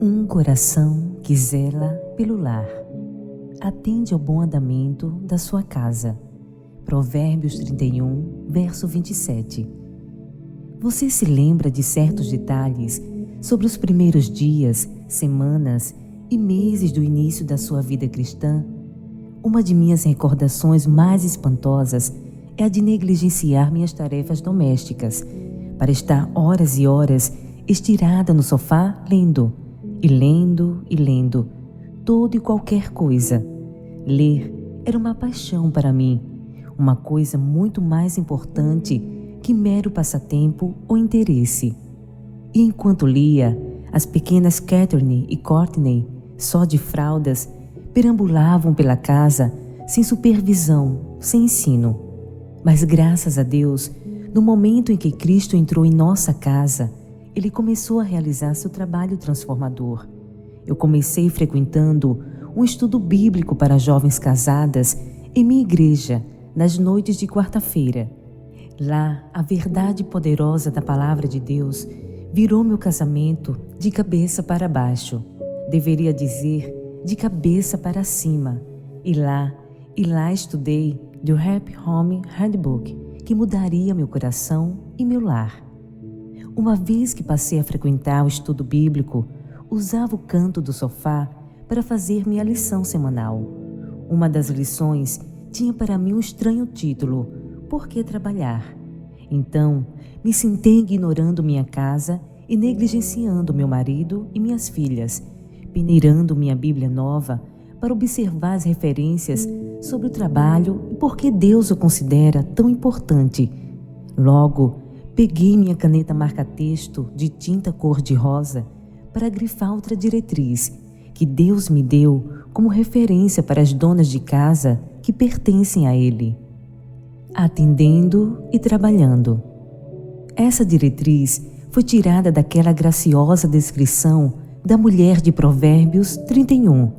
Um coração que zela pelo lar, atende ao bom andamento da sua casa. Provérbios 31, verso 27. Você se lembra de certos detalhes sobre os primeiros dias, semanas e meses do início da sua vida cristã? Uma de minhas recordações mais espantosas é a de negligenciar minhas tarefas domésticas, para estar horas e horas estirada no sofá lendo, e lendo, toda e qualquer coisa. Ler era uma paixão para mim, uma coisa muito mais importante que mero passatempo ou interesse. E enquanto lia, as pequenas Catherine e Courtney, só de fraldas, perambulavam pela casa sem supervisão, sem ensino. Mas graças a Deus, no momento em que Cristo entrou em nossa casa, Ele começou a realizar seu trabalho transformador. Eu comecei frequentando um estudo bíblico para jovens casadas em minha igreja, nas noites de quarta-feira. Lá, a verdade poderosa da Palavra de Deus virou meu casamento de cabeça para baixo. Deveria dizer, de cabeça para cima. E lá estudei The Happy Home Handbook, que mudaria meu coração e meu lar. Uma vez que passei a frequentar o estudo bíblico, usava o canto do sofá para fazer minha lição semanal. Uma das lições tinha para mim um estranho título: Por que trabalhar? Então, me sentei ignorando minha casa e negligenciando meu marido e minhas filhas, peneirando minha Bíblia nova para observar as referências sobre o trabalho e por que Deus o considera tão importante. Logo, peguei minha caneta marca-texto de tinta cor-de-rosa para grifar outra diretriz que Deus me deu como referência para as donas de casa que pertencem a Ele: atendendo e trabalhando. Essa diretriz foi tirada daquela graciosa descrição da mulher de Provérbios 31.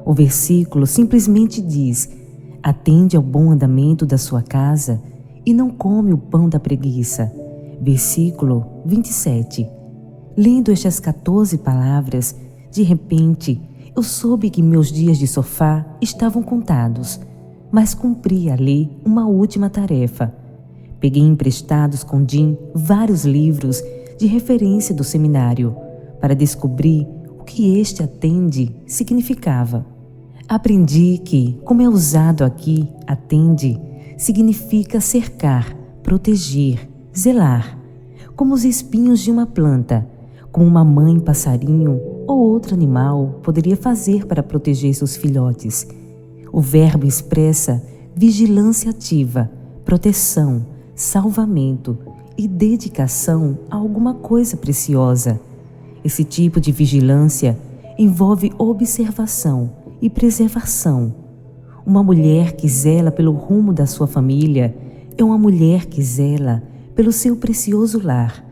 O versículo simplesmente diz: atende ao bom andamento da sua casa e não come o pão da preguiça. Versículo 27. Lendo estas 14 palavras, de repente, eu soube que meus dias de sofá estavam contados, mas cumpri ali uma última tarefa. Peguei emprestados com Jim vários livros de referência do seminário, para descobrir o que este atende significava. Aprendi que, como é usado aqui, atende, significa cercar, proteger, zelar, como os espinhos de uma planta, como uma mãe passarinho ou outro animal poderia fazer para proteger seus filhotes. O verbo expressa vigilância ativa, proteção, salvamento e dedicação a alguma coisa preciosa. Esse tipo de vigilância envolve observação e preservação. Uma mulher que zela pelo rumo da sua família é uma mulher que zela pelo seu precioso lar.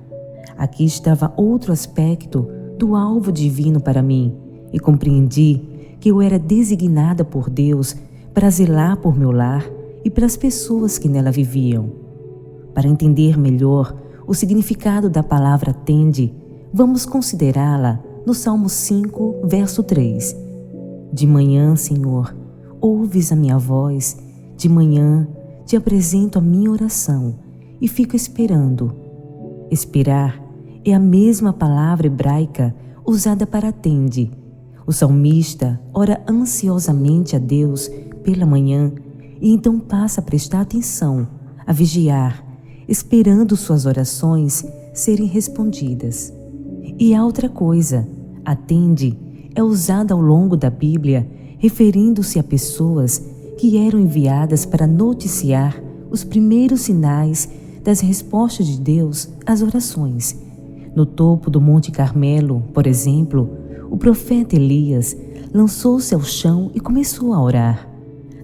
Aqui estava outro aspecto do alvo divino para mim, e compreendi que eu era designada por Deus para zelar por meu lar e pelas pessoas que nela viviam. Para entender melhor o significado da palavra atende, vamos considerá-la no Salmo 5, verso 3. De manhã, Senhor, ouves a minha voz, de manhã te apresento a minha oração e fico esperando. Esperar é a mesma palavra hebraica usada para atende. O salmista ora ansiosamente a Deus pela manhã e então passa a prestar atenção, a vigiar, esperando suas orações serem respondidas. E há outra coisa: atende é usada ao longo da Bíblia referindo-se a pessoas que eram enviadas para noticiar os primeiros sinais das respostas de Deus às orações. No topo do Monte Carmelo, por exemplo, o profeta Elias lançou-se ao chão e começou a orar.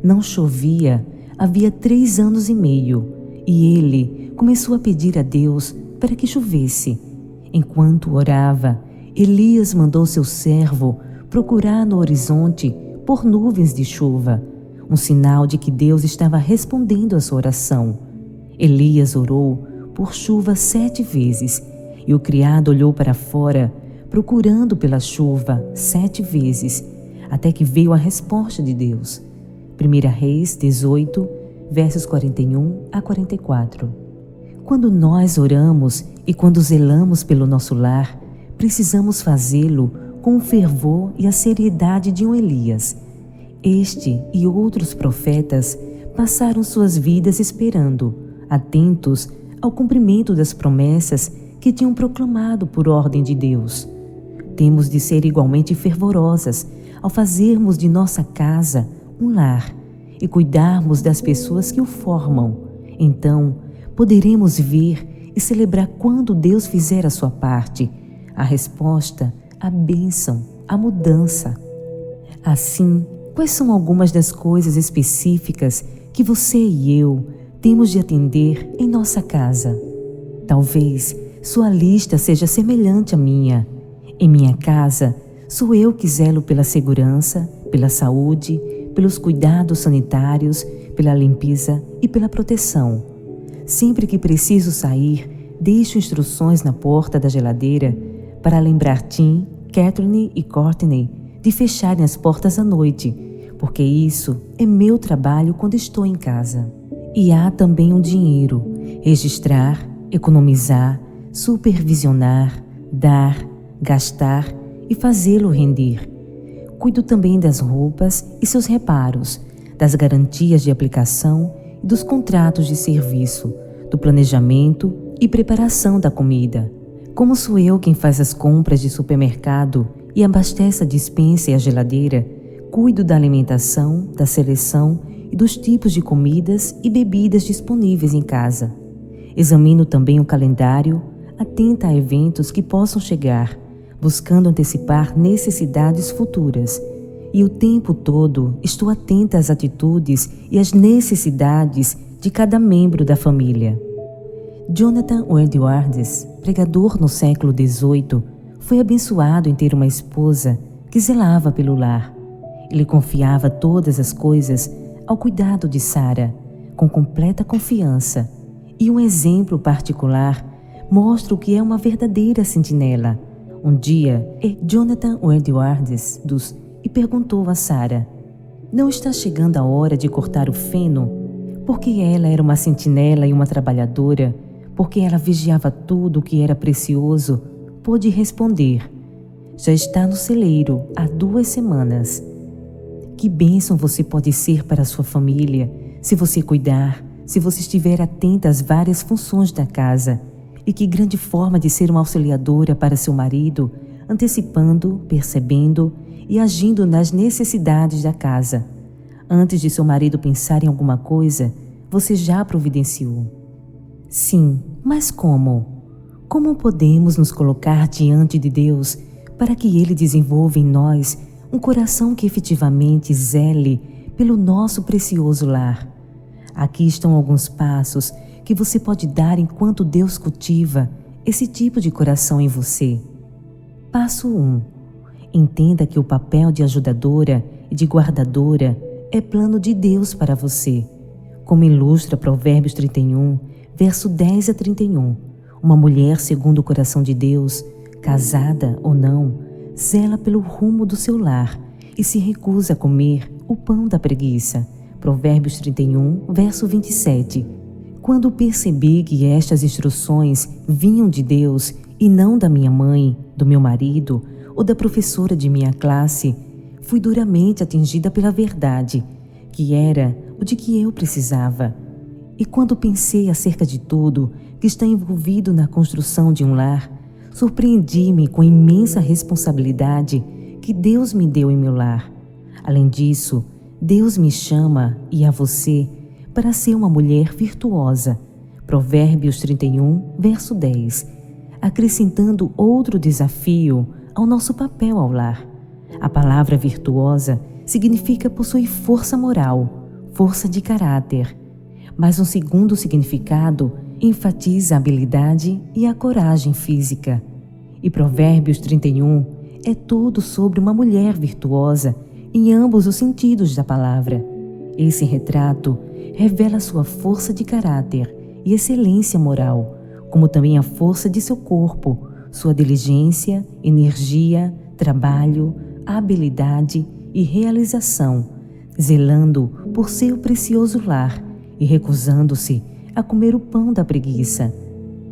Não chovia havia 3 anos e meio, e ele começou a pedir a Deus para que chovesse. Enquanto orava, Elias mandou seu servo procurar no horizonte por nuvens de chuva, um sinal de que Deus estava respondendo à sua oração. Elias orou por chuva 7 vezes, e o criado olhou para fora procurando pela chuva 7 vezes, até que veio a resposta de Deus. 1 Reis 18, versos 41 a 44. Quando nós oramos e quando zelamos pelo nosso lar, precisamos fazê-lo com o fervor e a seriedade de um Elias. Este e outros profetas passaram suas vidas esperando, atentos ao cumprimento das promessas que tinham proclamado por ordem de Deus. Temos de ser igualmente fervorosas ao fazermos de nossa casa um lar e cuidarmos das pessoas que o formam. Então, poderemos ver e celebrar quando Deus fizer a sua parte, a resposta, a bênção, a mudança. Assim, quais são algumas das coisas específicas que você e eu temos de atender em nossa casa? Talvez sua lista seja semelhante à minha. Em minha casa, sou eu que zelo pela segurança, pela saúde, pelos cuidados sanitários, pela limpeza e pela proteção. Sempre que preciso sair, deixo instruções na porta da geladeira para lembrar Tim, Catherine e Courtney de fecharem as portas à noite, porque isso é meu trabalho quando estou em casa. E há também um dinheiro: registrar, economizar, supervisionar, dar, gastar e fazê-lo render. Cuido também das roupas e seus reparos, das garantias de aplicação e dos contratos de serviço, do planejamento e preparação da comida. Como sou eu quem faz as compras de supermercado e abastece a despensa e a geladeira, cuido da alimentação, da seleção e dos tipos de comidas e bebidas disponíveis em casa. Examino também o calendário, atenta a eventos que possam chegar, buscando antecipar necessidades futuras. E o tempo todo estou atenta às atitudes e às necessidades de cada membro da família. Jonathan Edwards, pregador no século XVIII, foi abençoado em ter uma esposa que zelava pelo lar. Ele confiava todas as coisas ao cuidado de Sarah, com completa confiança, e um exemplo particular mostra o que é uma verdadeira sentinela. Um dia, Jonathan Edwards e perguntou a Sarah: "Não está chegando a hora de cortar o feno?" Porque ela era uma sentinela e uma trabalhadora, porque ela vigiava tudo o que era precioso, pôde responder: "Já está no celeiro há 2 semanas." Que bênção você pode ser para a sua família se você cuidar, se você estiver atenta às várias funções da casa. E que grande forma de ser uma auxiliadora para seu marido, antecipando, percebendo e agindo nas necessidades da casa. Antes de seu marido pensar em alguma coisa, você já providenciou. Sim, mas como? Como podemos nos colocar diante de Deus para que Ele desenvolva em nós um coração que efetivamente zele pelo nosso precioso lar? Aqui estão alguns passos que você pode dar enquanto Deus cultiva esse tipo de coração em você. Passo 1. Entenda que o papel de ajudadora e de guardadora é plano de Deus para você. Como ilustra Provérbios 31, verso 10 a 31, uma mulher segundo o coração de Deus, casada ou não, zela pelo rumo do seu lar e se recusa a comer o pão da preguiça. Provérbios 31, verso 27. Quando percebi que estas instruções vinham de Deus e não da minha mãe, do meu marido ou da professora de minha classe, fui duramente atingida pela verdade, que era o de que eu precisava. E quando pensei acerca de tudo que está envolvido na construção de um lar, surpreendi-me com a imensa responsabilidade que Deus me deu em meu lar. Além disso, Deus me chama, e a você, para ser uma mulher virtuosa. Provérbios 31, verso 10, acrescentando outro desafio ao nosso papel ao lar. A palavra virtuosa significa possuir força moral, força de caráter. Mas um segundo significado enfatiza a habilidade e a coragem física. E Provérbios 31 é todo sobre uma mulher virtuosa em ambos os sentidos da palavra. Esse retrato revela sua força de caráter e excelência moral, como também a força de seu corpo, sua diligência, energia, trabalho, habilidade e realização, zelando por seu precioso lar e recusando-se a comer o pão da preguiça.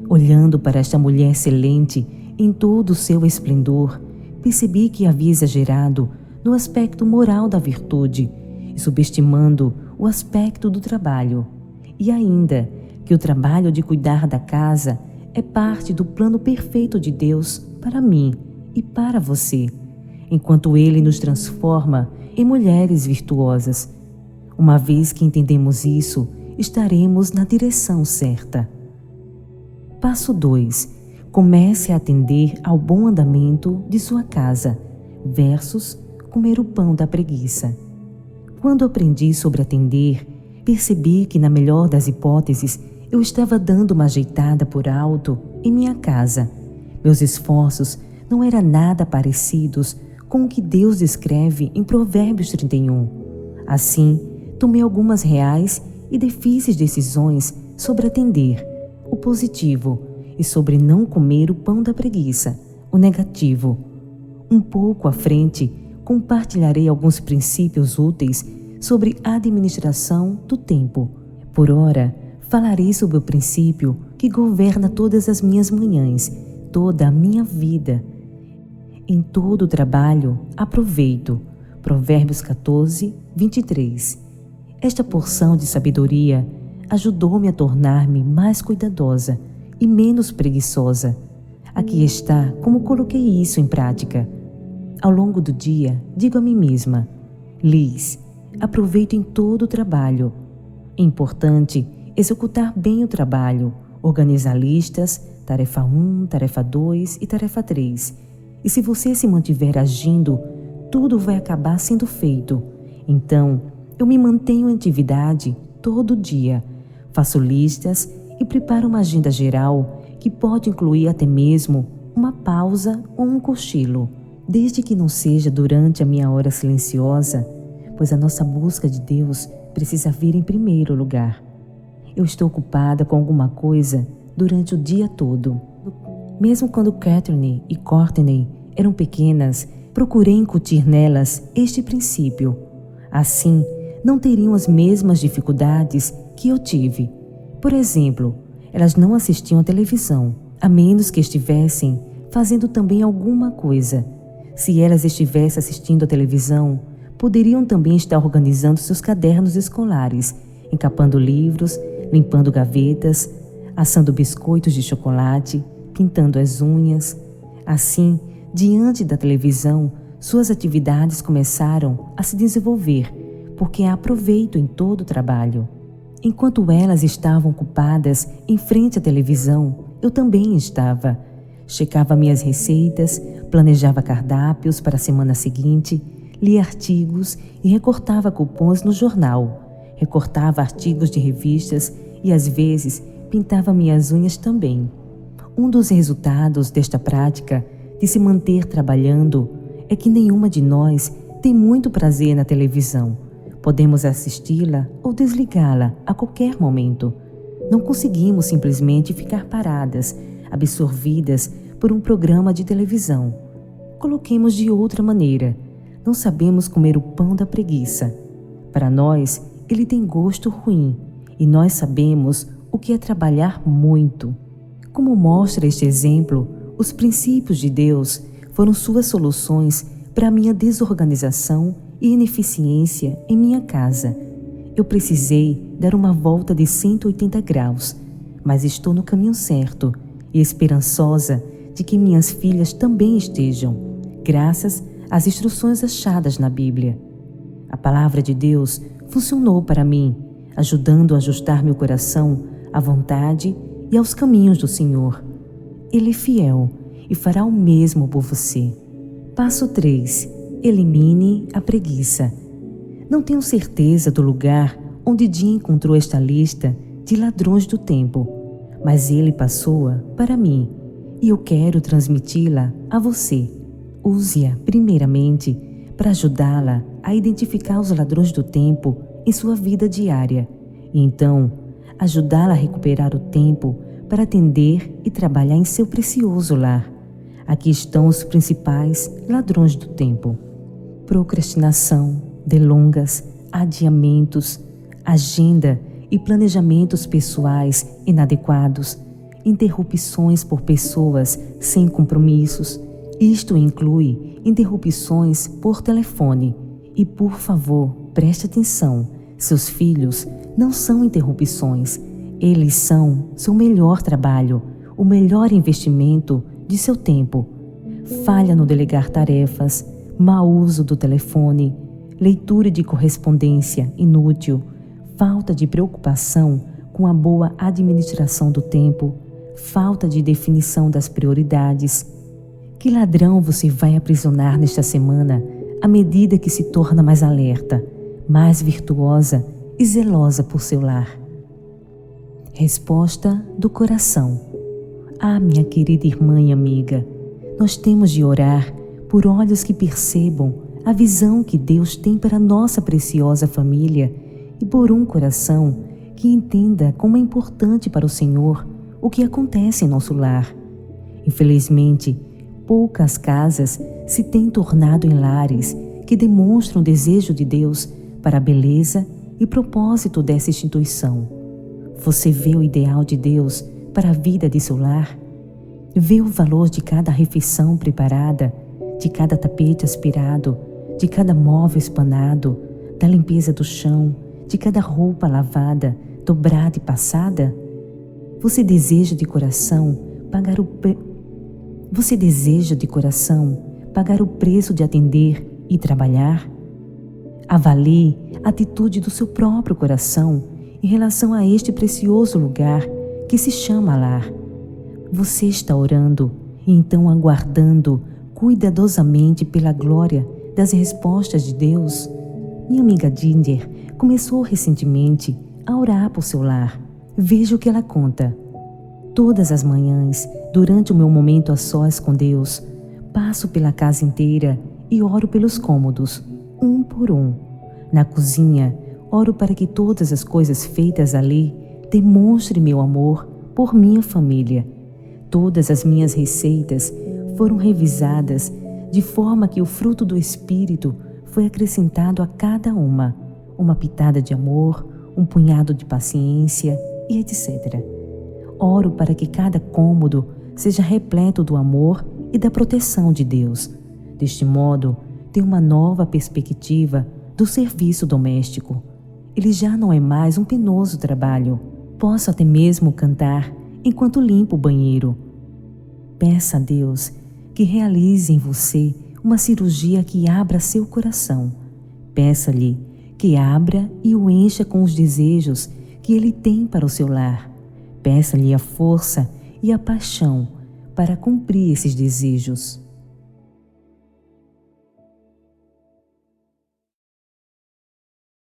Olhando para esta mulher excelente em todo o seu esplendor, percebi que havia exagerado no aspecto moral da virtude e subestimando o aspecto do trabalho, e ainda que o trabalho de cuidar da casa é parte do plano perfeito de Deus para mim e para você, enquanto Ele nos transforma em mulheres virtuosas. Uma vez que entendemos isso, estaremos na direção certa. Passo 2. Comece a atender ao bom andamento de sua casa, versus comer o pão da preguiça. Quando aprendi sobre atender, percebi que, na melhor das hipóteses, eu estava dando uma ajeitada por alto em minha casa. Meus esforços não eram nada parecidos com o que Deus descreve em Provérbios 31. Assim, tomei algumas reais e difíceis decisões sobre atender, o positivo, e sobre não comer o pão da preguiça, o negativo. Um pouco à frente, compartilharei alguns princípios úteis sobre a administração do tempo. Por ora, falarei sobre o princípio que governa todas as minhas manhãs, toda a minha vida. Em todo o trabalho, aproveito. Provérbios 14, 23. Esta porção de sabedoria ajudou-me a tornar-me mais cuidadosa e menos preguiçosa. Aqui está como coloquei isso em prática. Ao longo do dia, digo a mim mesma: Liz, aproveito em todo o trabalho. É importante executar bem o trabalho, organizar listas, tarefa 1, tarefa 2 e tarefa 3. E se você se mantiver agindo, tudo vai acabar sendo feito. Então, eu me mantenho em atividade todo dia. Faço listas e preparo uma agenda geral que pode incluir até mesmo uma pausa ou um cochilo, desde que não seja durante a minha hora silenciosa, pois a nossa busca de Deus precisa vir em primeiro lugar. Eu estou ocupada com alguma coisa durante o dia todo. Mesmo quando Catherine e Courtney eram pequenas, procurei incutir nelas este princípio. Assim, não teriam as mesmas dificuldades que eu tive. Por exemplo, elas não assistiam à televisão, a menos que estivessem fazendo também alguma coisa. Se elas estivessem assistindo à televisão, poderiam também estar organizando seus cadernos escolares, encapando livros, limpando gavetas, assando biscoitos de chocolate, pintando as unhas. Assim, diante da televisão, suas atividades começaram a se desenvolver, porque a aproveito em todo o trabalho. Enquanto elas estavam ocupadas em frente à televisão, eu também estava. Checava minhas receitas, planejava cardápios para a semana seguinte, lia artigos e recortava cupons no jornal. Recortava artigos de revistas e, às vezes, pintava minhas unhas também. Um dos resultados desta prática de se manter trabalhando é que nenhuma de nós tem muito prazer na televisão. Podemos assisti-la ou desligá-la a qualquer momento. Não conseguimos simplesmente ficar paradas, absorvidas por um programa de televisão. Coloquemos de outra maneira: não sabemos comer o pão da preguiça. Para nós, ele tem gosto ruim, e nós sabemos o que é trabalhar muito. Como mostra este exemplo, os princípios de Deus foram suas soluções para a minha desorganização e ineficiência em minha casa. Eu precisei dar uma volta de 180 graus, mas estou no caminho certo e esperançosa de que minhas filhas também estejam, graças às instruções achadas na Bíblia. A palavra de Deus funcionou para mim, ajudando a ajustar meu coração à vontade e aos caminhos do Senhor. Ele é fiel e fará o mesmo por você. Passo 3. Elimine a preguiça. Não tenho certeza do lugar onde Jim encontrou esta lista de ladrões do tempo, mas ele passou-a para mim e eu quero transmiti-la a você. Use-a primeiramente para ajudá-la a identificar os ladrões do tempo em sua vida diária e então ajudá-la a recuperar o tempo para atender e trabalhar em seu precioso lar. Aqui estão os principais ladrões do tempo: procrastinação, delongas, adiamentos, agenda e planejamentos pessoais inadequados, interrupções por pessoas sem compromissos. Isto inclui interrupções por telefone. E, por favor, preste atenção: seus filhos não são interrupções, eles são seu melhor trabalho, o melhor investimento de seu tempo. Falha no delegar tarefas, mau uso do telefone, leitura de correspondência inútil, falta de preocupação com a boa administração do tempo, falta de definição das prioridades. Que ladrão você vai aprisionar nesta semana à medida que se torna mais alerta, mais virtuosa e zelosa por seu lar? Resposta do coração. Ah, minha querida irmã e amiga, nós temos de orar por olhos que percebam a visão que Deus tem para nossa preciosa família e por um coração que entenda como é importante para o Senhor o que acontece em nosso lar. Infelizmente, poucas casas se têm tornado em lares que demonstram o desejo de Deus para a beleza e propósito dessa instituição. Você vê o ideal de Deus para a vida de seu lar? Vê o valor de cada refeição preparada, de cada tapete aspirado, de cada móvel espanado, da limpeza do chão, de cada roupa lavada, dobrada e passada? Você deseja de coração pagar o preço de atender e trabalhar? Avalie a atitude do seu próprio coração em relação a este precioso lugar que se chama lar. Você está orando e então aguardando cuidadosamente pela glória das respostas de Deus? Minha amiga Ginger começou recentemente a orar por seu lar. Veja o que ela conta. Todas as manhãs, durante o meu momento a sós com Deus, passo pela casa inteira e oro pelos cômodos, um por um. Na cozinha, oro para que todas as coisas feitas ali demonstrem meu amor por minha família. Todas as minhas receitas foram revisadas de forma que o fruto do Espírito foi acrescentado a cada uma pitada de amor, um punhado de paciência e etc. Oro para que cada cômodo seja repleto do amor e da proteção de Deus. Deste modo, tenho uma nova perspectiva do serviço doméstico. Ele já não é mais um penoso trabalho. Posso até mesmo cantar enquanto limpo o banheiro. Peça a Deus que realize em você uma cirurgia que abra seu coração. Peça-lhe que abra e o encha com os desejos que Ele tem para o seu lar. Peça-lhe a força e a paixão para cumprir esses desejos.